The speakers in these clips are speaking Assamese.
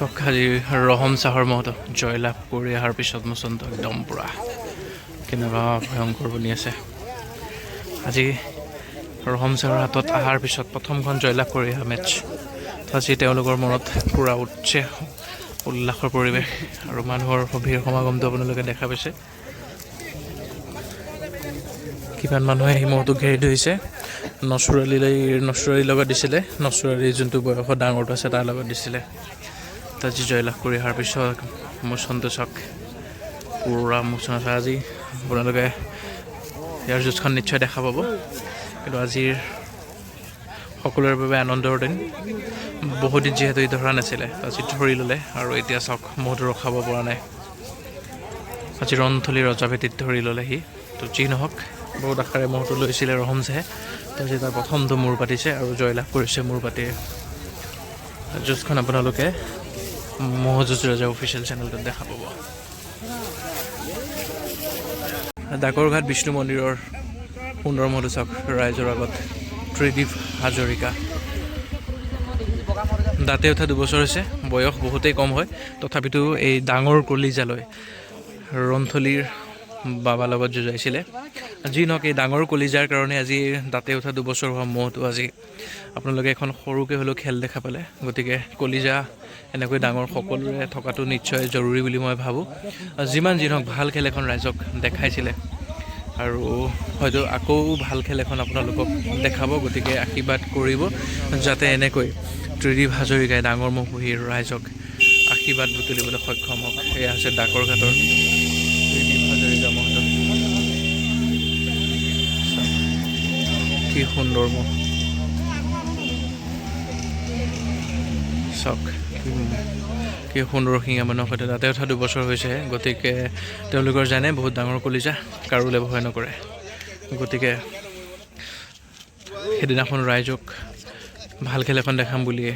চখালি ৰহম চাহৰ মহতো জয়লাভ কৰি অহাৰ পিছত মুচন্ত একদম পুৰা কেনেকুৱা ভয়ংকৰ বনি আছে। আজি ৰহম চাহৰ হাতত অহাৰ পিছত প্ৰথমখন জয়লাভ কৰি অহা মেটচ। আজি তেওঁলোকৰ মনত পূৰা উৎসাহ উল্লাসৰ পৰিৱেশ আৰু মানুহৰ ভিৰ সমাগমটো আপোনালোকে দেখা পাইছে। কিমান মানুহে সেই মহটোক ঘেৰি ধৰিছে। নচুৰ আলীৰ লগত দিছিলে, নচুৰ আলীৰ যোনটো বয়সত ডাঙৰটো আছে তাৰ লগত দিছিলে। আজি জয়লাভ কৰি অহাৰ পিছত মুচন্ত চাওক পূৰা মুচন আছে। আজি আপোনালোকে ইয়াৰ যুঁজখন নিশ্চয় দেখা পাব। কিন্তু আজিৰ সকলোৰে বাবে আনন্দৰ দিন। বহুদিন যিহেতু ই ধৰা নাছিলে, আজি ধৰি ল'লে আৰু এতিয়া চাওক মহটো ৰখাব পৰা নাই। আজি ৰন্থলী ৰজাভেটিত ধৰি ল'লে সি। তো যি নহওক বহুত আশাৰে মহটো লৈছিলে ৰহম চাহে। তো আজি তাৰ প্ৰথমটো মূৰ পাতিছে আৰু জয়লাভ কৰিছে মূৰ পাতি। যুঁজখন আপোনালোকে ম'হযুঁজ ৰজা অফিচিয়েল চেনেলটোত দেখা পাব। ডাকৰঘাট বিষ্ণু মন্দিৰৰ সুন্দৰ মহটো চাওক ৰাইজৰ আগত ত্ৰিদীপ হাজৰিকা। দাঁতে উঠা 2 বছৰ হৈছে, বয়স বহুতেই কম হয়, তথাপিতো এই ডাঙৰ কলিজালৈ ৰন্থলীৰ বাবাৰ লগত যুঁজাইছিলে। যি নহওক এই ডাঙৰ কলিজাৰ কাৰণে আজি দাঁতে উঠা 2 বছৰ হোৱা মহটো আজি আপোনালোকে এখন সৰুকৈ হ'লেও খেল দেখা পালে। গতিকে কলিজা এনেকৈ ডাঙৰ সকলোৰে থকাটো নিশ্চয় জৰুৰী বুলি মই ভাবোঁ। যিমান যি নহওক ভাল খেল এখন ৰাইজক দেখাইছিলে আৰু হয়তো আকৌ ভাল খেল এখন আপোনালোকক দেখাব। গতিকে আশীৰ্বাদ কৰিব যাতে এনেকৈ ত্ৰিদীপ হাজৰিকাই ডাঙৰ মহ পুহি ৰাইজক আশীৰ্বাদ বুটলিবলৈ সক্ষম হওক। এয়া হৈছে ডাকৰঘাটৰ ত্ৰিদীপ হাজৰিকা মহন্ত। কি সুন্দৰ মহ চাওক, কি সুন্দৰ শিঙা মানুহৰ সৈতে তাতে উঠা 2 বছৰ হৈছে। গতিকে তেওঁলোকৰ জানে বহুত ডাঙৰ কলিজা, কাৰোলৈ ভয় নকৰে। গতিকে সেইদিনাখন ৰাইজক ভাল খেল এখন দেখাম বুলিয়ে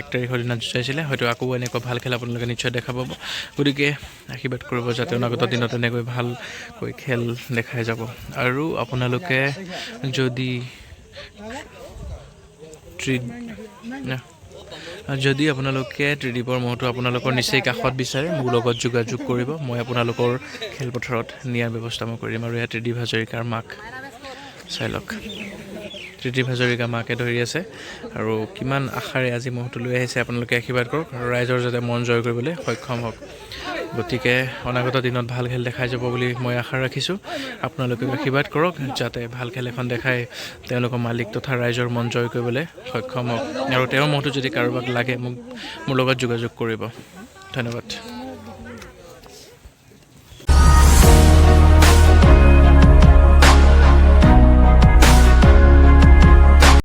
1 তাৰিখৰ দিনা যুঁজাইছিলে। হয়তো আকৌ এনেকুৱা ভাল খেল আপোনালোকে নিশ্চয় দেখা পাব। গতিকে আশীৰ্বাদ কৰিব যাতে অনাগত দিনত এনেকৈ ভালকৈ খেল দেখাই যাব। আৰু আপোনালোকে যদি আপোনালোকে ত্ৰিদীপৰ মহটো আপোনালোকৰ নিচেই কাষত বিচাৰে মোৰ লগত যোগাযোগ কৰিব। মই আপোনালোকৰ খেলপথাৰত নিয়াৰ ব্যৱস্থা মই কৰিম। আৰু এয়া ত্ৰিদীপ হাজৰিকাৰ মাক চাই লওক, ত্ৰিদীপ হাজৰিকা মাকে ধৰি আছে আৰু কিমান আশাৰে আজি মহটো লৈ আহিছে। আপোনালোকে আশীৰ্বাদ কৰক আৰু ৰাইজৰ যাতে মন জয় কৰিবলৈ সক্ষম হওক। গতিকে অনাগত দিনত ভাল খেল দেখাই যাব বুলি মই আশা ৰাখিছোঁ। আপোনালোকে আশীৰ্বাদ কৰক যাতে ভাল খেল এখন দেখাই তেওঁলোকৰ মালিক তথা ৰাইজৰ মন জয় কৰিবলৈ সক্ষম হওক। আৰু তেওঁৰ মহটো যদি কাৰোবাক লাগে মোৰ লগত যোগাযোগ কৰিব। ধন্যবাদ।